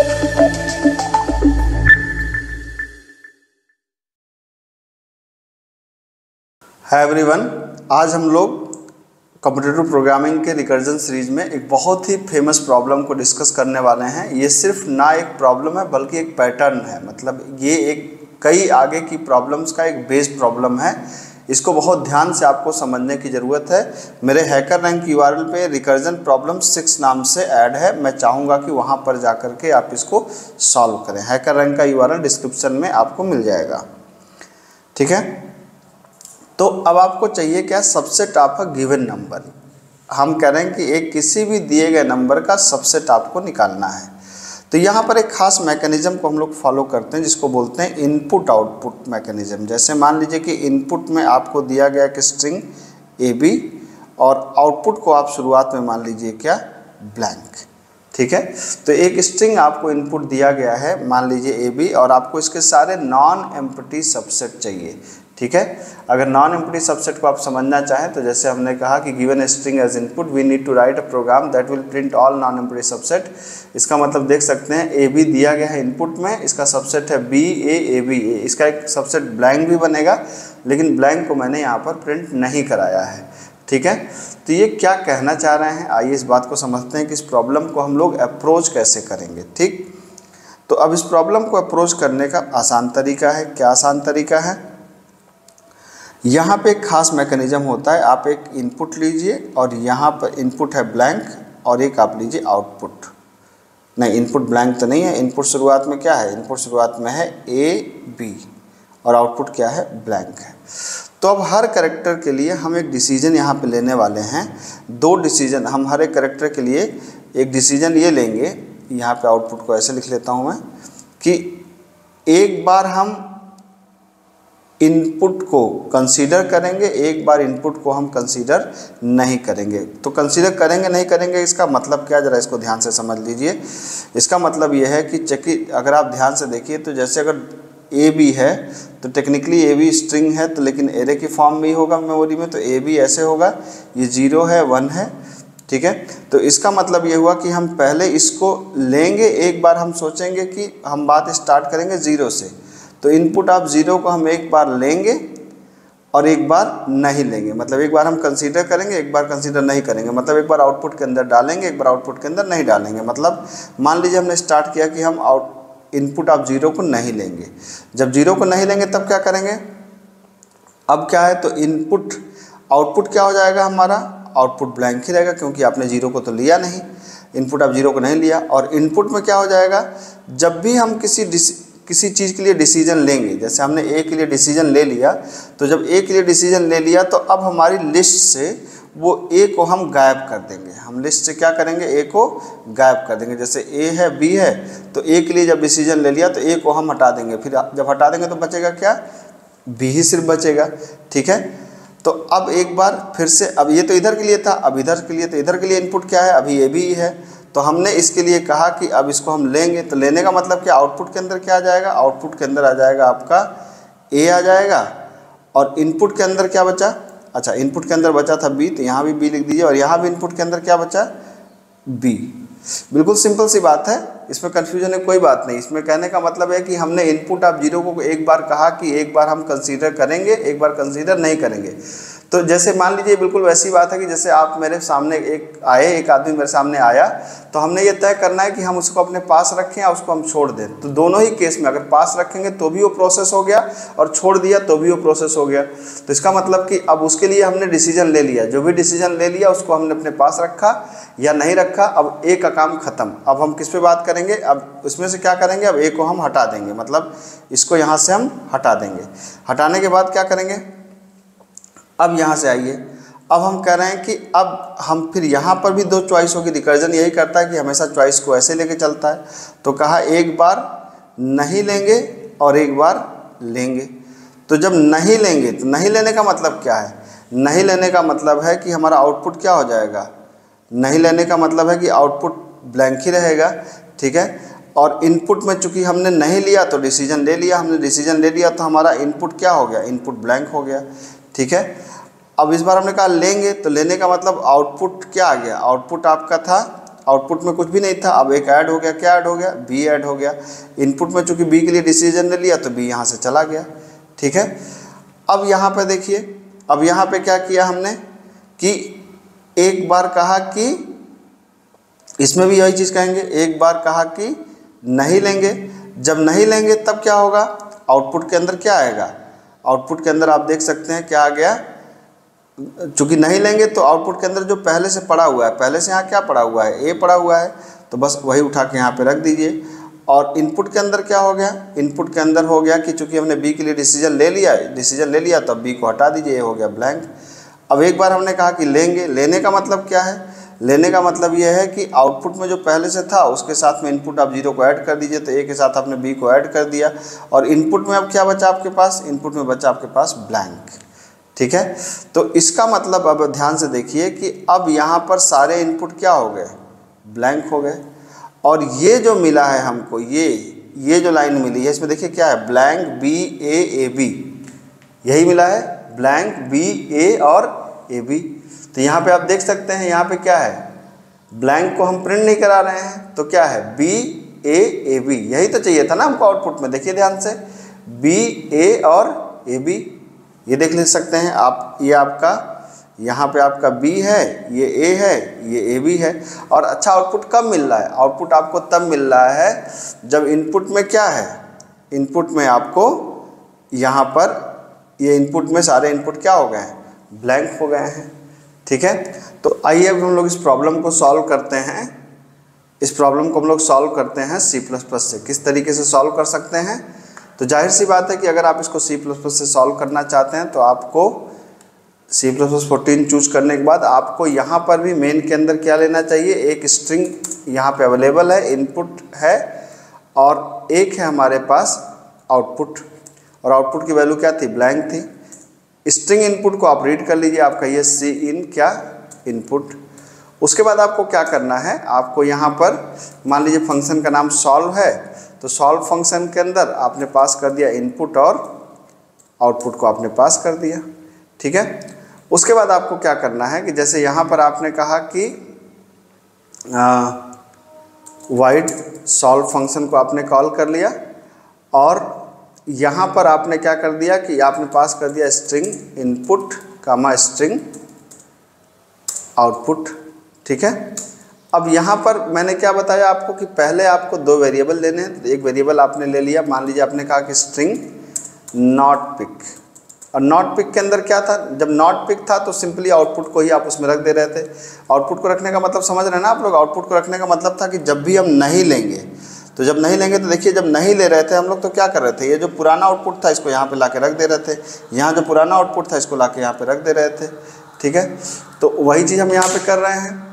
Hi everyone, आज हम लोग कंप्यूटर प्रोग्रामिंग के रिकर्जन सीरीज में एक बहुत ही फेमस प्रॉब्लम को डिस्कस करने वाले हैं। ये सिर्फ ना एक प्रॉब्लम है बल्कि एक पैटर्न है, मतलब ये एक कई आगे की प्रॉब्लम्स का एक बेस प्रॉब्लम है। इसको बहुत ध्यान से आपको समझने की ज़रूरत है। मेरे हैकर रैंक URL पे रिकर्जन प्रॉब्लम 6 नाम से ऐड है। मैं चाहूँगा कि वहाँ पर जा कर के आप इसको सॉल्व करें। हैकर रैंक का URL डिस्क्रिप्शन में आपको मिल जाएगा, ठीक है। तो अब आपको चाहिए क्या? Subset of a given number. हम कह रहे हैं कि एक किसी भी दिए गए नंबर का सबसेट आपको निकालना है। तो यहाँ पर एक खास मैकेनिज्म को हम लोग फॉलो करते हैं जिसको बोलते हैं इनपुट आउटपुट मैकेनिज्म। जैसे मान लीजिए कि इनपुट में आपको दिया गया कि स्ट्रिंग AB और आउटपुट को आप शुरुआत में मान लीजिए क्या? ब्लैंक, ठीक है। तो एक स्ट्रिंग आपको इनपुट दिया गया है, मान लीजिए AB, और आपको इसके सारे नॉन एम्प्टी सबसेट चाहिए, ठीक है। अगर नॉन एम्प्टी सबसेट को आप समझना चाहें तो जैसे हमने कहा कि given string as input we need to write a program that will print all non empty subset. इसका मतलब देख सकते हैं AB दिया गया है इनपुट में, इसका सबसेट है BA इसका एक सबसेट ब्लैंक भी बनेगा, लेकिन ब्लैंक को मैंने यहाँ पर प्रिंट नहीं कराया है, ठीक है। तो ये क्या कहना चाह रहे हैं, आइए इस बात को समझते हैं कि इस प्रॉब्लम को हम लोग अप्रोच कैसे करेंगे, ठीक। तो अब इस प्रॉब्लम को अप्रोच करने का आसान तरीका है। क्या आसान तरीका है? यहाँ पे एक खास मैकेनिज्म होता है। आप एक इनपुट लीजिए और यहाँ पर इनपुट है ब्लैंक और एक आप लीजिए आउटपुट। नहीं, इनपुट ब्लैंक तो नहीं है। इनपुट शुरुआत में क्या है? इनपुट शुरुआत में है AB और आउटपुट क्या है? ब्लैंक है। तो अब हर कैरेक्टर के लिए हम एक डिसीजन यहाँ पे लेने वाले हैं। 2 डिसीजन हम हर एक कैरेक्टर के लिए एक डिसीजन ये लेंगे। यहाँ पे आउटपुट को ऐसे लिख लेता हूँ मैं कि एक बार हम इनपुट को कंसीडर करेंगे, एक बार इनपुट को हम कंसीडर नहीं करेंगे। तो कंसीडर करेंगे नहीं करेंगे इसका मतलब क्या? ज़रा इसको ध्यान से समझ लीजिए। इसका मतलब यह है कि चेक, अगर आप ध्यान से देखिए तो जैसे अगर AB है तो टेक्निकली AB स्ट्रिंग है, तो लेकिन एरे की फॉर्म में ही होगा मेमोरी में, तो AB ऐसे होगा, ये 0 है 1 है, ठीक है। तो इसका मतलब ये हुआ कि हम पहले इसको लेंगे, एक बार हम सोचेंगे कि हम बात स्टार्ट करेंगे 0 से। तो इनपुट ऑफ 0 को हम एक बार लेंगे और एक बार नहीं लेंगे, मतलब एक बार हम कंसीडर करेंगे, एक बार कंसीडर नहीं करेंगे, मतलब एक बार आउटपुट के अंदर डालेंगे, एक बार आउटपुट के अंदर नहीं डालेंगे। मतलब मान लीजिए हमने स्टार्ट किया कि हम इनपुट ऑफ 0 को नहीं लेंगे। जब 0 को नहीं लेंगे तब क्या करेंगे? अब क्या है? तो इनपुट आउटपुट क्या हो जाएगा हमारा? आउटपुट ब्लैंक ही रहेगा, क्योंकि आपने 0 को तो लिया नहीं, इनपुट ऑफ 0 को नहीं लिया। और इनपुट में क्या हो जाएगा? जब भी हम किसी चीज़ के लिए डिसीजन लेंगे, जैसे हमने A के लिए डिसीजन ले लिया, तो जब A के लिए डिसीजन ले लिया तो अब हमारी लिस्ट से वो A को हम गायब कर देंगे। हम लिस्ट से क्या करेंगे? A को गायब कर देंगे। जैसे A है B है, तो A के लिए जब डिसीजन ले लिया तो A को हम हटा देंगे, फिर जब हटा देंगे तो बचेगा क्या? B ही सिर्फ बचेगा, ठीक है। तो अब एक बार फिर से, अब ये तो इधर के लिए था, अब इधर के लिए, तो इधर के लिए इनपुट क्या है? अभी AB ही है, तो हमने इसके लिए कहा कि अब इसको हम लेंगे। तो लेने का मतलब क्या? आउटपुट के अंदर क्या आ जाएगा? आउटपुट के अंदर आ जाएगा आपका A आ जाएगा, और इनपुट के अंदर क्या बचा? अच्छा, इनपुट के अंदर बचा था B, तो यहाँ भी B लिख दीजिए, और यहाँ भी इनपुट के अंदर क्या बचा? B। बिल्कुल सिंपल सी बात है, इसमें कन्फ्यूजन है कोई बात नहीं। इसमें कहने का मतलब है कि हमने इनपुट ऑफ 0 को एक बार कहा कि एक बार हम कंसीडर करेंगे, एक बार कंसीडर नहीं करेंगे। तो जैसे मान लीजिए बिल्कुल वैसी बात है कि जैसे आप मेरे सामने एक आदमी मेरे सामने आया, तो हमने ये तय करना है कि हम उसको अपने पास रखें या उसको हम छोड़ दें। तो दोनों ही केस में अगर पास रखेंगे तो भी वो प्रोसेस हो गया, और छोड़ दिया तो भी वो प्रोसेस हो गया। तो इसका मतलब कि अब उसके लिए हमने डिसीजन ले लिया, जो भी डिसीजन ले लिया उसको हमने अपने पास रखा या नहीं रखा, अब A का काम खत्म। अब हम किस पे बात करेंगे? अब उसमें से क्या करेंगे? अब A को हम हटा देंगे, मतलब इसको यहाँ से हम हटा देंगे। हटाने के बाद क्या करेंगे? अब यहाँ से आइए, अब हम कह रहे हैं कि अब हम फिर यहाँ पर भी 2 चॉइस होगी। रिकर्जन यही करता है कि हमेशा चॉइस को ऐसे लेके चलता है। तो कहा एक बार नहीं लेंगे और एक बार लेंगे। तो जब नहीं लेंगे तो नहीं लेने का मतलब क्या है? नहीं लेने का मतलब है कि हमारा आउटपुट क्या हो जाएगा? नहीं लेने का मतलब है कि आउटपुट ब्लैंक ही रहेगा, ठीक है। और इनपुट में चूंकि हमने नहीं लिया तो डिसीजन ले लिया, हमने डिसीजन ले लिया तो हमारा इनपुट क्या हो गया? इनपुट ब्लैंक हो गया, ठीक है। अब इस बार हमने कहा लेंगे, तो लेने का मतलब आउटपुट क्या आ गया? आउटपुट आपका था आउटपुट में कुछ भी नहीं था, अब एक ऐड हो गया, क्या ऐड हो गया, बी ऐड हो गया। इनपुट में चूंकि बी के लिए डिसीजन ले लिया तो बी यहाँ से चला गया, ठीक है। अब यहाँ पे देखिए, अब यहाँ पे क्या किया हमने कि एक बार कहा कि इसमें भी यही चीज़ कहेंगे, एक बार कहा कि नहीं लेंगे। जब नहीं लेंगे तब क्या होगा, आउटपुट के अंदर क्या आएगा, आउटपुट के अंदर आप देख सकते हैं क्या आ गया, चूंकि नहीं लेंगे तो आउटपुट के अंदर जो पहले से पड़ा हुआ है, पहले से यहाँ क्या पड़ा हुआ है, ए पड़ा हुआ है, तो बस वही उठा के यहाँ पे रख दीजिए। और इनपुट के अंदर क्या हो गया, इनपुट के अंदर हो गया कि चूंकि हमने बी के लिए डिसीजन ले लिया तो अब बी को हटा दीजिए, ये हो गया ब्लैंक। अब एक बार हमने कहा कि लेंगे, लेने का मतलब क्या है, लेने का मतलब ये है कि आउटपुट में जो पहले से था उसके साथ में इनपुट आप 0 को ऐड कर दीजिए, तो ए के साथ आपने बी को ऐड कर दिया और इनपुट में अब क्या बचा आपके पास, इनपुट में बचा आपके पास ब्लैंक, ठीक है। तो इसका मतलब अब ध्यान से देखिए कि अब यहाँ पर सारे इनपुट क्या हो गए, ब्लैंक हो गए। और ये जो मिला है हमको, ये जो लाइन मिली है इसमें देखिए क्या है, ब्लैंक बी ए बी, यही मिला है, ब्लैंक बी ए और ए बी। तो यहाँ पे आप देख सकते हैं यहाँ पे क्या है, ब्लैंक को हम प्रिंट नहीं करा रहे हैं तो क्या है, बी ए बी, यही तो चाहिए था ना हमको आउटपुट में। देखिए ध्यान से, बी ए और ए बी, ये देख ले सकते हैं आप, ये आपका यहाँ पे आपका B है, ये A है, ये AB है। और अच्छा आउटपुट कब मिल रहा है, आउटपुट आपको तब मिल रहा है जब इनपुट में क्या है, इनपुट में आपको यहाँ पर ये इनपुट में सारे इनपुट क्या हो गए हैं, ब्लैंक हो गए हैं, ठीक है। तो आइए अब हम लोग इस प्रॉब्लम को सॉल्व करते हैं। इस प्रॉब्लम को हम लोग सॉल्व करते हैं C++ से। किस तरीके से सॉल्व कर सकते हैं, तो जाहिर सी बात है कि अगर आप इसको C++ से सॉल्व करना चाहते हैं तो आपको C++14 चूज करने के बाद आपको यहाँ पर भी मेन के अंदर क्या लेना चाहिए, एक स्ट्रिंग यहाँ पे अवेलेबल है, इनपुट है और एक है हमारे पास आउटपुट, और आउटपुट की वैल्यू क्या थी, ब्लैंक थी। स्ट्रिंग इनपुट को आप रीड कर लीजिए, आप कहिए सी इन क्या इनपुट। उसके बाद आपको क्या करना है, आपको यहाँ पर मान लीजिए फंक्शन का नाम सॉल्व है, तो सॉल्व फंक्शन के अंदर आपने पास कर दिया इनपुट और आउटपुट को आपने पास कर दिया, ठीक है। उसके बाद आपको क्या करना है कि जैसे यहाँ पर आपने कहा कि वाइड सॉल्व फंक्शन को आपने कॉल कर लिया और यहाँ पर आपने क्या कर दिया कि आपने पास कर दिया स्ट्रिंग इनपुट कामा स्ट्रिंग आउटपुट, ठीक है। अब यहाँ पर मैंने क्या बताया आपको कि पहले आपको दो वेरिएबल लेने हैं। एक वेरिएबल आपने ले लिया, मान लीजिए आपने कहा कि स्ट्रिंग नॉट पिक, और नॉट पिक के अंदर क्या था, जब नॉट पिक था तो सिंपली आउटपुट को ही आप उसमें रख दे रहे थे। आउटपुट को रखने का मतलब समझ रहे हैं ना आप लोग, आउटपुट को रखने का मतलब था कि जब भी हम नहीं लेंगे, तो जब नहीं लेंगे तो देखिए जब नहीं ले रहे थे हम लोग तो क्या कर रहे थे, ये जो पुराना आउटपुट था इसको यहाँ पे ला के रख दे रहे थे, यहाँ जो पुराना आउटपुट था इसको ला के यहाँ पे रख दे रहे थे, ठीक है। तो वही चीज़ हम यहाँ पे कर रहे हैं।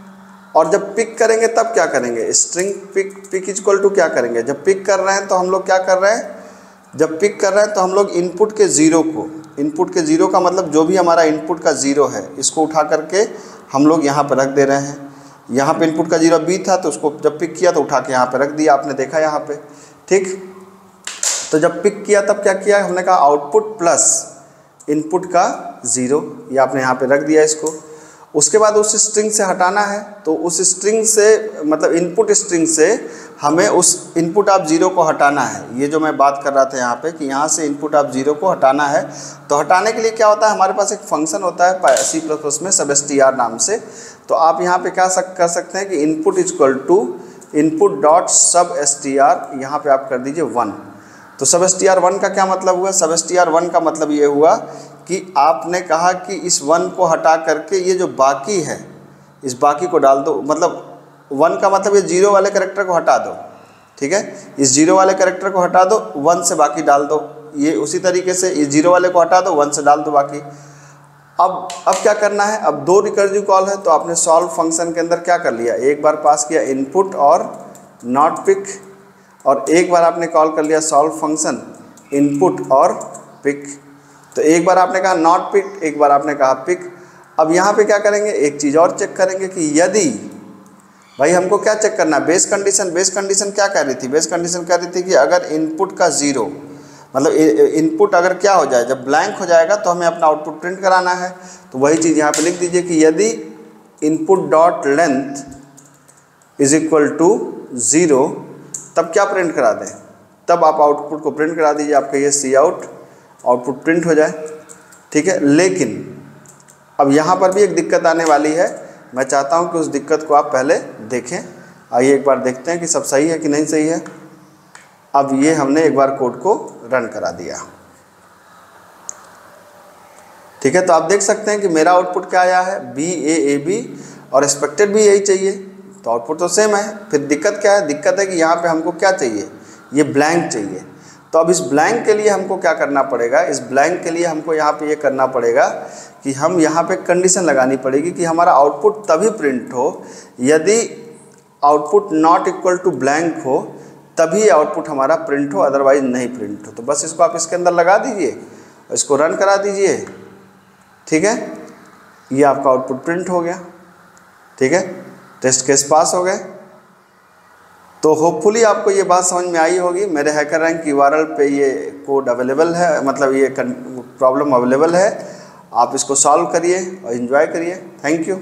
और जब पिक करेंगे तब क्या करेंगे, स्ट्रिंग पिक इक्वल टू क्या करेंगे, जब पिक कर रहे हैं तो हम लोग क्या कर रहे हैं, जब पिक कर रहे हैं तो हम लोग इनपुट के ज़ीरो को, इनपुट के ज़ीरो का मतलब जो भी हमारा इनपुट का ज़ीरो है इसको उठा करके हम लोग यहाँ पर रख दे रहे हैं। यहाँ पे इनपुट का ज़ीरो बी था तो उसको जब पिक किया तो उठा के यहाँ पे रख दिया, आपने देखा यहाँ पे, ठीक। तो जब पिक किया तब क्या किया, हमने कहा आउटपुट प्लस इनपुट का ज़ीरो, ये आपने यहाँ पे रख दिया इसको। उसके बाद उस स्ट्रिंग से हटाना है, तो उस स्ट्रिंग से मतलब इनपुट स्ट्रिंग से हमें उस इनपुट ऑफ ज़ीरो को हटाना है। ये जो मैं बात कर रहा था यहाँ पे कि यहाँ से इनपुट ऑफ ज़ीरो को हटाना है, तो हटाने के लिए क्या होता है, हमारे पास एक फंक्शन होता है C++ में सबstr नाम से। तो आप यहाँ पे क्या कर सकते हैं कि input equal to input dot सबstr, यहाँ पे आप कर दीजिए 1। तो सबstr1 का क्या मतलब हुआ, सबstr1 का मतलब ये हुआ कि आपने कहा कि इस 1 को हटा करके ये जो बाकी है इस बाकी को डाल दो, मतलब 1 का मतलब ये जीरो वाले कैरेक्टर को हटा दो, ठीक है। इस जीरो वाले कैरेक्टर को हटा दो, 1 से बाकी डाल दो, ये उसी तरीके से इस जीरो वाले को हटा दो, 1 से डाल दो बाकी। अब क्या करना है, अब दो रिकर्सिव कॉल है, तो आपने सॉल्व फंक्शन के अंदर क्या कर लिया, एक बार पास किया इनपुट और नॉट पिक, और एक बार आपने कॉल कर लिया सॉल्व फंक्शन इनपुट और पिक। तो एक बार आपने कहा नॉट पिक, एक बार आपने कहा पिक। अब यहाँ पे क्या करेंगे, एक चीज़ और चेक करेंगे कि यदि भाई हमको क्या चेक करना है, बेस कंडीशन। बेस कंडीशन क्या कह रही थी, बेस कंडीशन कह रही थी कि अगर इनपुट का ज़ीरो मतलब इनपुट अगर क्या हो जाए, जब ब्लैंक हो जाएगा तो हमें अपना आउटपुट प्रिंट कराना है। तो वही चीज़ यहाँ पे लिख दीजिए कि यदि input dot length is equal to 0, तब क्या प्रिंट करा दें, तब आप आउटपुट को प्रिंट करा दीजिए, आपका ये सी आउटपुट प्रिंट हो जाए, ठीक है। लेकिन अब यहाँ पर भी एक दिक्कत आने वाली है, मैं चाहता हूँ कि उस दिक्कत को आप पहले देखें। आइए एक बार देखते हैं कि सब सही है कि नहीं सही है। अब ये हमने एक बार कोड को रन करा दिया, ठीक है। तो आप देख सकते हैं कि मेरा आउटपुट क्या आया है, BAAB, और एक्सपेक्टेड भी यही चाहिए, तो आउटपुट तो सेम है। फिर दिक्कत क्या है, दिक्कत है कि यहाँ पे हमको क्या चाहिए, ये ब्लैंक चाहिए। तो अब इस ब्लैंक के लिए हमको क्या करना पड़ेगा, इस ब्लैंक के लिए हमको यहाँ पे ये करना पड़ेगा कि हम यहाँ पे कंडीशन लगानी पड़ेगी कि हमारा आउटपुट तभी प्रिंट हो यदि output not equal to blank हो, तभी आउटपुट हमारा प्रिंट हो, अदरवाइज नहीं प्रिंट हो। तो बस इसको आप इसके अंदर लगा दीजिए, इसको रन करा दीजिए, ठीक है। ये आपका आउटपुट प्रिंट हो गया, ठीक है। टेस्ट केस पास हो गए। तो होपफुली आपको ये बात समझ में आई होगी। मेरे हैकर रैंक URL पे ये कोड अवेलेबल है, मतलब ये प्रॉब्लम अवेलेबल है। आप इसको सॉल्व करिए और एंजॉय करिए। Thank you.